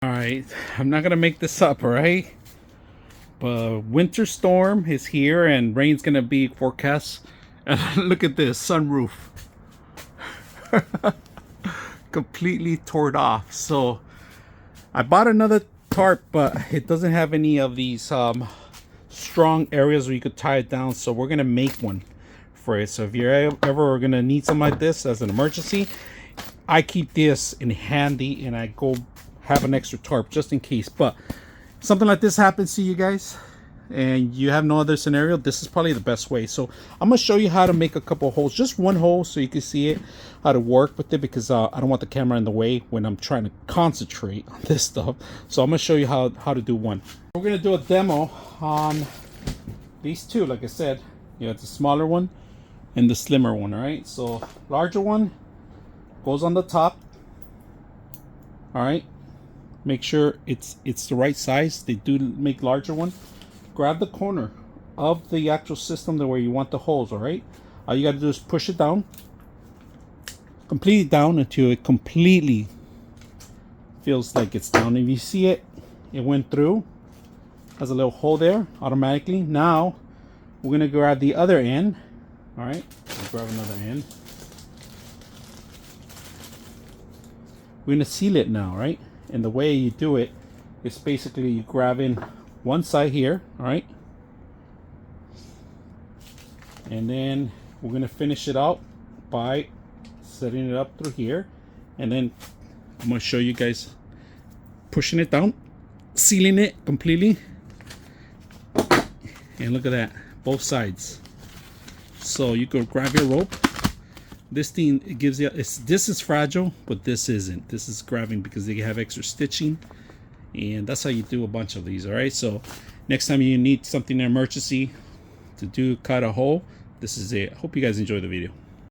All right, I'm not gonna make this up, all right? But winter storm is here and rain's gonna be forecast. And look at this sunroof, completely torn off. So I bought another tarp, but it doesn't have any of these strong areas where you could tie it down. So we're gonna make one for it. So if you're ever gonna need something like this as an emergency, I keep this in handy and I go have an extra tarp just in case. But something like this happens to you guys and you have no other scenario, this is probably the best way. So I'm gonna show you how to make a couple holes, just one hole, so you can see it, how to work with it, because I don't want the camera in the way when I'm trying to concentrate on this stuff. So I'm gonna show you how to do one. We're gonna do a demo on these two. Like I said, you have the smaller one and the slimmer one. All right, so larger one goes on the top. All right, make sure it's the right size. They do make larger one. Grab the corner of the actual system where you want the holes. All right, all you got to do is push it down, completely down, until it completely feels like it's down. If you see it, it went through. Has a little hole there automatically. Now we're gonna grab the other end. All right, grab another end. We're gonna seal it now, right? And the way you do it is basically you grab in one side here, all right? And then we're gonna finish it out by setting it up through here. And then I'm gonna show you guys pushing it down, sealing it completely. And look at that, both sides. So you go grab your rope. This thing, it gives you, this is fragile, but this isn't. This is grabbing because they have extra stitching, and that's how you do a bunch of these. All right, so next time you need something in emergency to cut a hole, this is it. Hope you guys enjoy the video.